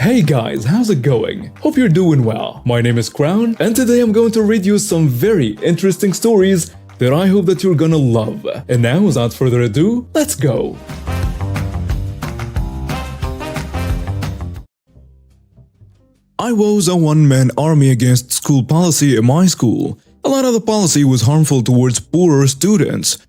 Hey guys, how's it going? Hope you're doing well. My name is Crown, and today I'm going to read you some very interesting stories that I hope that you're gonna love. And now, without further ado, let's go! I was a one-man army against school policy in my school. A lot of the policy was harmful towards poorer students.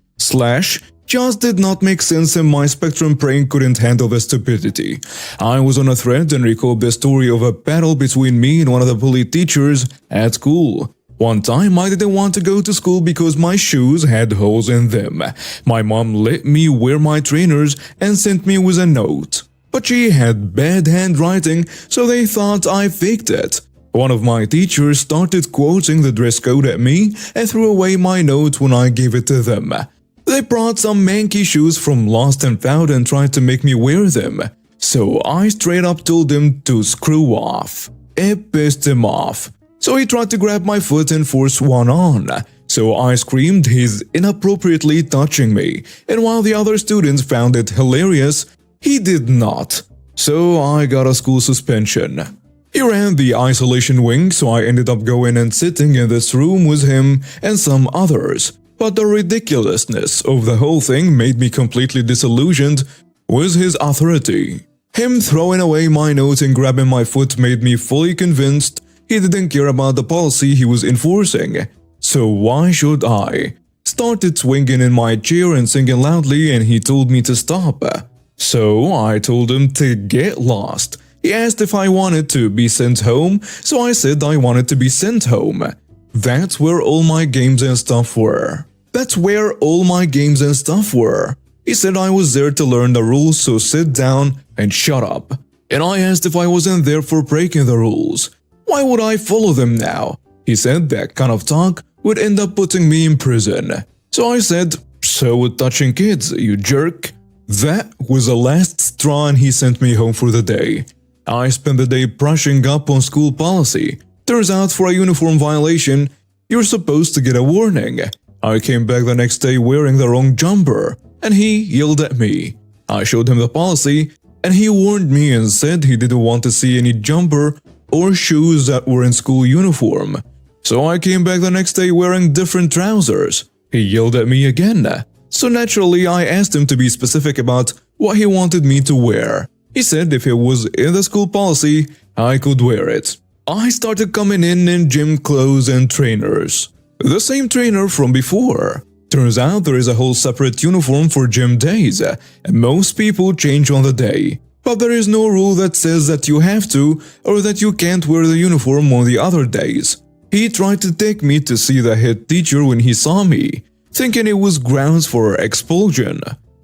Just did not make sense, and my spectrum brain couldn't handle the stupidity. I was on a thread and recalled the story of a battle between me and one of the bully teachers at school. One time I didn't want to go to school because my shoes had holes in them. My mom let me wear my trainers and sent me with a note. But she had bad handwriting, so they thought I faked it. One of my teachers started quoting the dress code at me and threw away my note when I gave it to them. They brought some manky shoes from Lost and Found and tried to make me wear them. So I straight up told him to screw off. It pissed him off. So he tried to grab my foot and force one on. So I screamed he's inappropriately touching me, and while the other students found it hilarious, he did not. So I got a school suspension. He ran the isolation wing, so I ended up going and sitting in this room with him and some others. But the ridiculousness of the whole thing made me completely disillusioned with his authority. Him throwing away my note and grabbing my foot made me fully convinced he didn't care about the policy he was enforcing. So why should I? Started swinging in my chair and singing loudly, and he told me to stop. So I told him to get lost. He asked if I wanted to be sent home, so I said I wanted to be sent home. That's where all my games and stuff were. He said I was there to learn the rules, so sit down and shut up. And I asked if I wasn't there for breaking the rules. Why would I follow them now? He said that kind of talk would end up putting me in prison. So I said, so with touching kids, you jerk. That was the last straw, and he sent me home for the day. I spent the day brushing up on school policy. Turns out for a uniform violation, you're supposed to get a warning. I came back the next day wearing the wrong jumper, and he yelled at me. I showed him the policy, and he warned me and said he didn't want to see any jumper or shoes that were in school uniform. So I came back the next day wearing different trousers. He yelled at me again. So naturally, I asked him to be specific about what he wanted me to wear. He said if it was in the school policy, I could wear it. I started coming in gym clothes and trainers. The same trainer from before. Turns out there is a whole separate uniform for gym days, and most people change on the day. But there is no rule that says that you have to or that you can't wear the uniform on the other days. He tried to take me to see the head teacher when he saw me, thinking it was grounds for expulsion.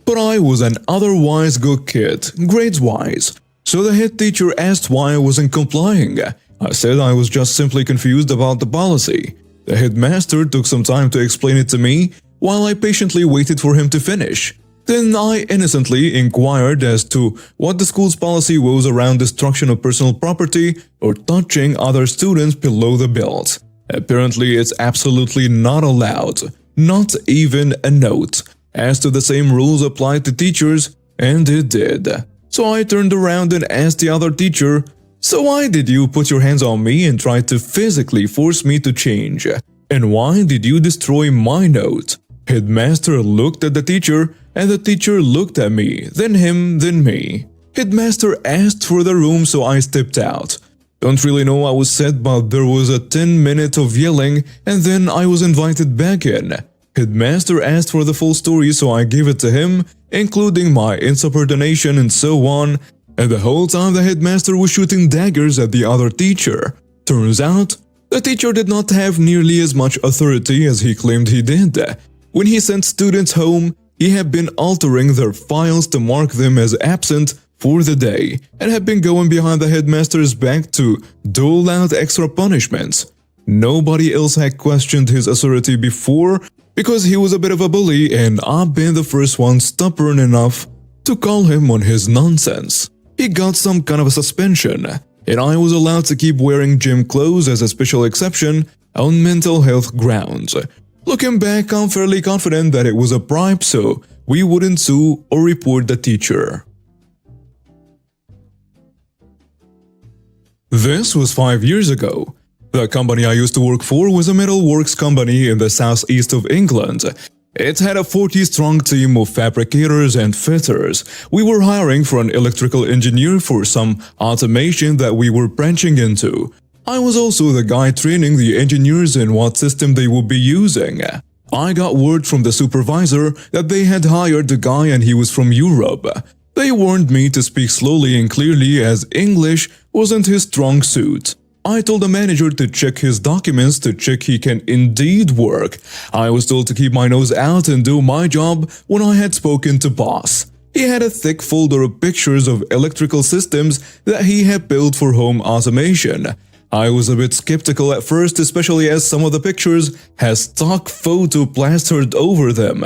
But I was an otherwise good kid, grades-wise. So the head teacher asked why I wasn't complying. I said I was just simply confused about the policy. The headmaster took some time to explain it to me, while I patiently waited for him to finish. Then I innocently inquired as to what the school's policy was around destruction of personal property or touching other students below the belt. Apparently it's absolutely not allowed, not even a note, as to the same rules applied to teachers, and it did. So I turned around and asked the other teacher, so why did you put your hands on me and try to physically force me to change? And why did you destroy my note? Headmaster looked at the teacher, and the teacher looked at me, then him, then me. Headmaster asked for the room, so I stepped out. Don't really know what was said, but there was a 10-minute of yelling, and then I was invited back in. Headmaster asked for the full story, so I gave it to him, including my insubordination and so on. And the whole time the headmaster was shooting daggers at the other teacher. Turns out, the teacher did not have nearly as much authority as he claimed he did. When he sent students home, he had been altering their files to mark them as absent for the day, and had been going behind the headmaster's back to dole out extra punishments. Nobody else had questioned his authority before because he was a bit of a bully, and I've been the first one stubborn enough to call him on his nonsense. He got some kind of a suspension, and I was allowed to keep wearing gym clothes as a special exception on mental health grounds. Looking back, I'm fairly confident that it was a bribe, so we wouldn't sue or report the teacher. This was 5 years ago. The company I used to work for was a metalworks company in the southeast of England. It had a 40-strong team of fabricators and fitters. We were hiring for an electrical engineer for some automation that we were branching into. I was also the guy training the engineers in what system they would be using. I got word from the supervisor that they had hired a guy and he was from Europe. They warned me to speak slowly and clearly as English wasn't his strong suit. I told the manager to check his documents to check he can indeed work. I was told to keep my nose out and do my job when I had spoken to boss. He had a thick folder of pictures of electrical systems that he had built for home automation. I was a bit skeptical at first, especially as some of the pictures had stock photo plastered over them.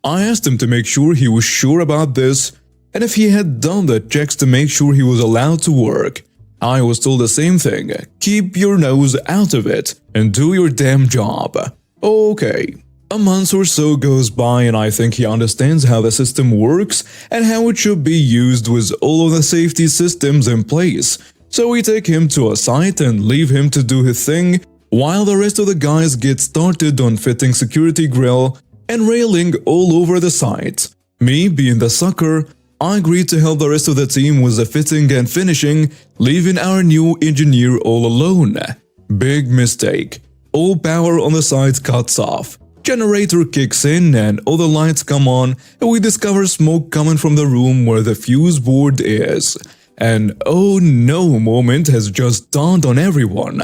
I asked him to make sure he was sure about this and if he had done the checks to make sure he was allowed to work. I was told the same thing, keep your nose out of it and do your damn job. Okay. A month or so goes by and I think he understands how the system works and how it should be used with all of the safety systems in place. So we take him to a site and leave him to do his thing while the rest of the guys get started on fitting security grill and railing all over the site. Me being the sucker, I agreed to help the rest of the team with the fitting and finishing, leaving our new engineer all alone. Big mistake. All power on the site cuts off. Generator kicks in and all the lights come on and we discover smoke coming from the room where the fuse board is. An oh no moment has just dawned on everyone.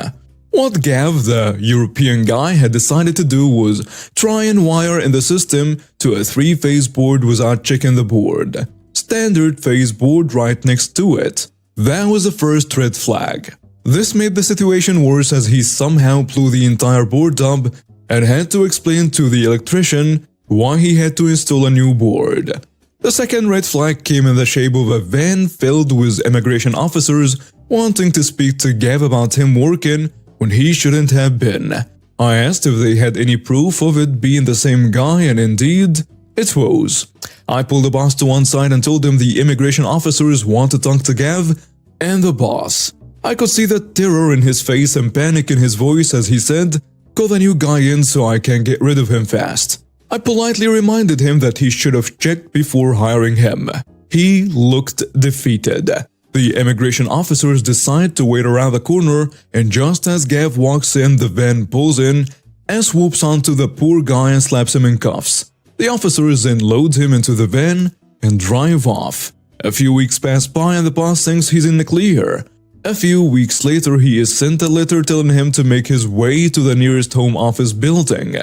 What Gav, the European guy, had decided to do was try and wire in the system to a 3-phase board without checking the board. Standard phase board right next to it. That was the first red flag. This made the situation worse as he somehow blew the entire board up and had to explain to the electrician why he had to install a new board. The second red flag came in the shape of a van filled with immigration officers wanting to speak to Gav about him working when he shouldn't have been. I asked if they had any proof of it being the same guy and indeed, it was. I pulled the boss to one side and told him the immigration officers want to talk to Gav and the boss. I could see the terror in his face and panic in his voice as he said, "Call the new guy in so I can get rid of him fast." I politely reminded him that he should have checked before hiring him. He looked defeated. The immigration officers decide to wait around the corner and just as Gav walks in, the van pulls in and swoops onto the poor guy and slaps him in cuffs. The officers then load him into the van and drive off. A few weeks pass by and the boss thinks he's in the clear. A few weeks later, he is sent a letter telling him to make his way to the nearest home office building.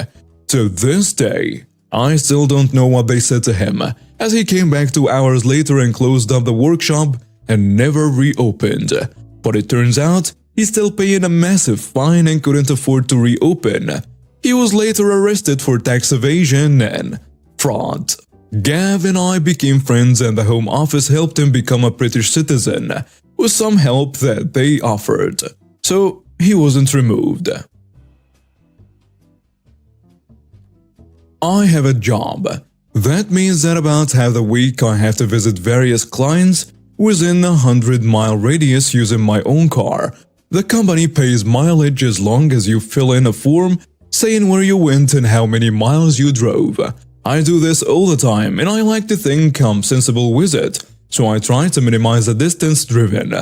To this day, I still don't know what they said to him, as he came back 2 hours later and closed up the workshop and never reopened. But it turns out, he's still paying a massive fine and couldn't afford to reopen. He was later arrested for tax evasion and fraud. Gav and I became friends and the home office helped him become a British citizen, with some help that they offered. So he wasn't removed. I have a job. That means that about half the week I have to visit various clients within a 100-mile radius using my own car. The company pays mileage as long as you fill in a form saying where you went and how many miles you drove. I do this all the time and I like to think I'm sensible with it, so I try to minimize the distance driven.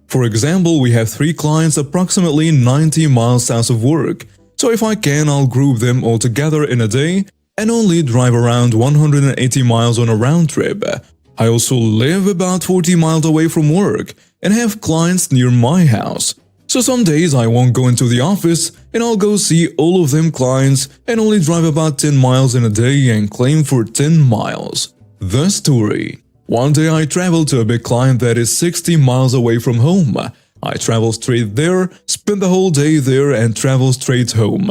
For example, we have 3 clients approximately 90 miles south of work, so if I can I'll group them all together in a day and only drive around 180 miles on a round trip. I also live about 40 miles away from work and have clients near my house. So some days I won't go into the office and I'll go see all of them clients and only drive about 10 miles in a day and claim for 10 miles. The story. One day I traveled to a big client that is 60 miles away from home. I travel straight there, spend the whole day there and travel straight home,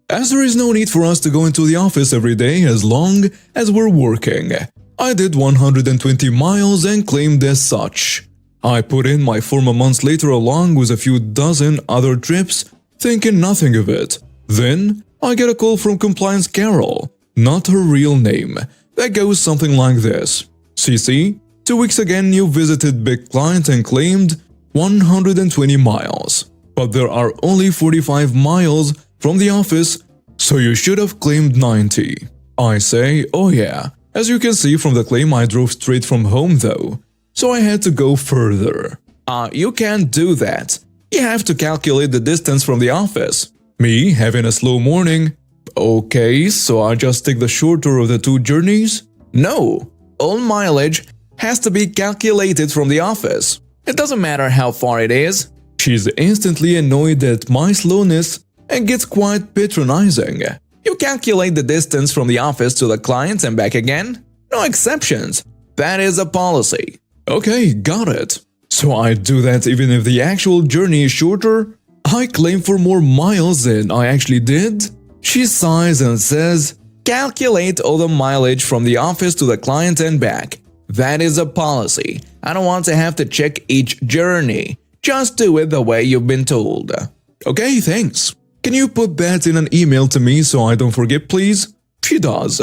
as there is no need for us to go into the office every day as long as we're working. I did 120 miles and claimed as such. I put in my form a month later along with a few dozen other trips, thinking nothing of it. Then, I get a call from Compliance Carol, not her real name, that goes something like this. CC, 2 weeks again you visited big client and claimed 120 miles. But there are only 45 miles from the office, so you should have claimed 90. I say, oh yeah. As you can see from the claim, I drove straight from home though, so I had to go further. You can't do that. You have to calculate the distance from the office. Me, having a slow morning. Okay, so I just take the shorter of the two journeys? No, all mileage has to be calculated from the office. It doesn't matter how far it is. She's instantly annoyed at my slowness and gets quite patronizing. You calculate the distance from the office to the client and back again? No exceptions. That is a policy. Okay, got it. So I do that even if the actual journey is shorter? I claim for more miles than I actually did? She sighs and says, calculate all the mileage from the office to the client and back. That is a policy. I don't want to have to check each journey. Just do it the way you've been told. Okay, thanks. Can you put that in an email to me so I don't forget, please? She does,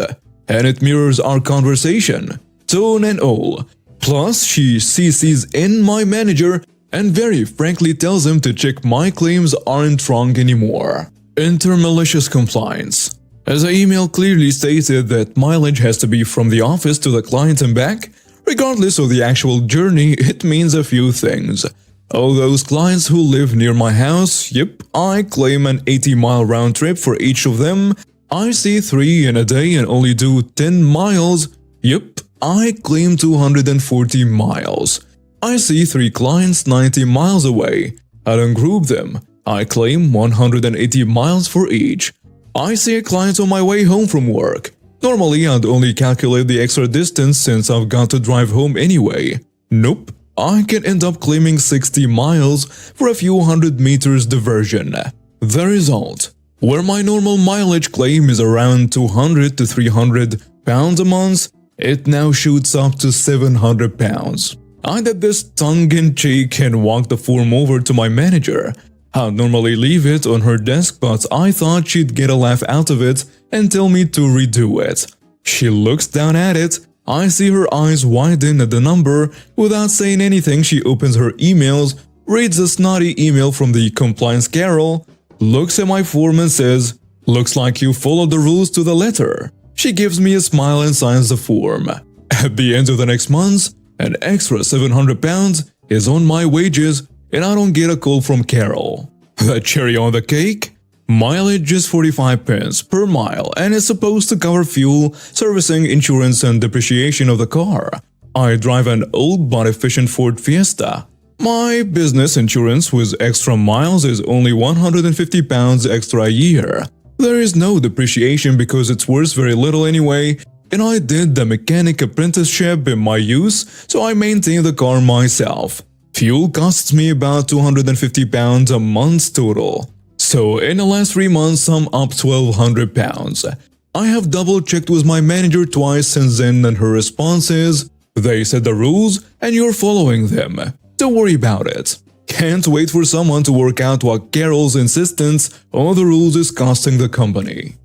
and it mirrors our conversation, tone and all. Plus, she CCs in my manager and very frankly tells him to check my claims aren't wrong anymore. Enter malicious compliance. As the email clearly stated that mileage has to be from the office to the client and back, regardless of the actual journey, it means a few things. All those clients who live near my house, yep, I claim an 80-mile round trip for each of them. I see 3 in a day and only do 10 miles, yep, I claim 240 miles. I see 3 clients 90 miles away. I don't group them. I claim 180 miles for each. I see a client on my way home from work. Normally, I'd only calculate the extra distance since I've got to drive home anyway. Nope. I can end up claiming 60 miles for a few hundred meters diversion. The result, where my normal mileage claim is around 200 to 300 pounds a month, it now shoots up to 700 pounds. I did this tongue-in-cheek and walked the form over to my manager. I'd normally leave it on her desk, but I thought she'd get a laugh out of it and tell me to redo it. She looks down at it. I see her eyes widen at the number. Without saying anything, she opens her emails, reads a snotty email from the compliance Carol, looks at my form and says, "Looks like you followed the rules to the letter." She gives me a smile and signs the form. At the end of the next month, an extra 700 pounds is on my wages and I don't get a call from Carol. The cherry on the cake? Mileage is 45 pence per mile and is supposed to cover fuel, servicing, insurance and depreciation of the car. I drive an old but efficient Ford Fiesta. My business insurance with extra miles is only 150 pounds extra a year. There is no depreciation because it's worth very little anyway, and I did the mechanic apprenticeship in my use, so I maintain the car myself. Fuel costs me about 250 pounds a month total. So in the last 3 months, I'm up 1200 pounds. I have double-checked with my manager twice since then and her response is, "They set the rules and you're following them. Don't worry about it." Can't wait for someone to work out what Carol's insistence on the rules is costing the company.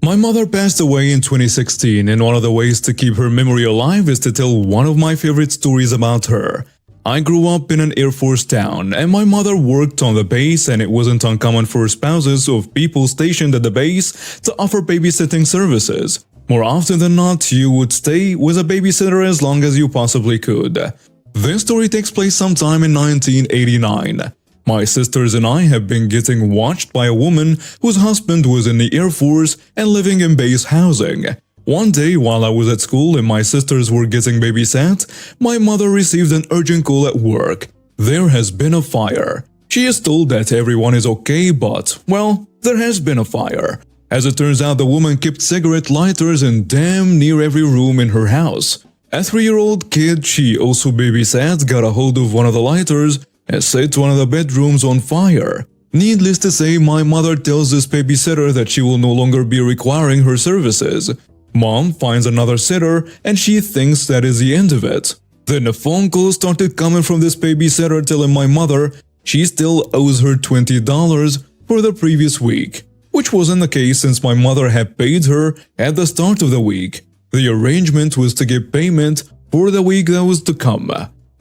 My mother passed away in 2016, and one of the ways to keep her memory alive is to tell one of my favorite stories about her. I grew up in an Air Force town, and my mother worked on the base, and it wasn't uncommon for spouses of people stationed at the base to offer babysitting services. More often than not, you would stay with a babysitter as long as you possibly could. This story takes place sometime in 1989. My sisters and I have been getting watched by a woman whose husband was in the Air Force and living in base housing. One day while I was at school and my sisters were getting babysat, my mother received an urgent call at work. There has been a fire. She is told that everyone is okay, but, well, there has been a fire. As it turns out, the woman kept cigarette lighters in damn near every room in her house. A 3-year-old kid she also babysat got a hold of one of the lighters and set one of the bedrooms on fire. Needless to say, my mother tells this babysitter that she will no longer be requiring her services. Mom finds another sitter and she thinks that is the end of it. Then a phone call started coming from this babysitter telling my mother she still owes her $20 for the previous week, which wasn't the case since my mother had paid her at the start of the week. The arrangement was to get payment for the week that was to come.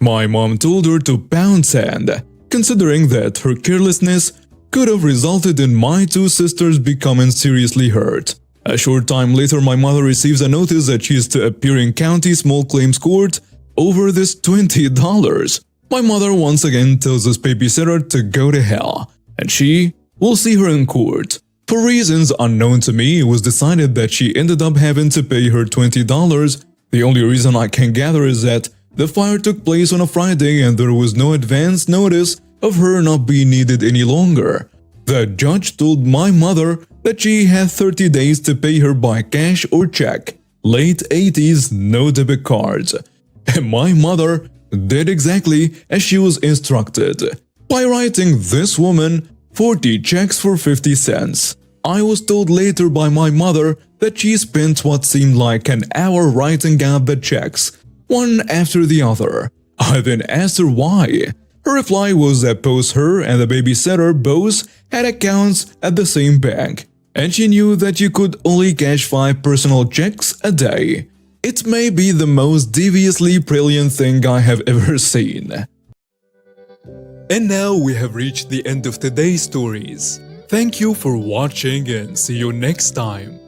My mom told her to pound sand, considering that her carelessness could have resulted in my two sisters becoming seriously hurt. A short time later, my mother receives a notice that she is to appear in county small claims court over this $20. My mother once again tells this babysitter to go to hell, and she will see her in court. For reasons unknown to me, it was decided that she ended up having to pay her $20. The only reason I can gather is that the fire took place on a Friday and there was no advance notice of her not being needed any longer. The judge told my mother that she had 30 days to pay her by cash or check. Late 80s, no debit cards. And my mother did exactly as she was instructed, by writing this woman 40 checks for 50 cents. I was told later by my mother that she spent what seemed like an hour writing out the checks, one after the other. I then asked her why. Her reply was that both her and the babysitter both had accounts at the same bank, and she knew that you could only cash 5 personal checks a day. It may be the most deviously brilliant thing I have ever seen. And now we have reached the end of today's stories. Thank you for watching and see you next time.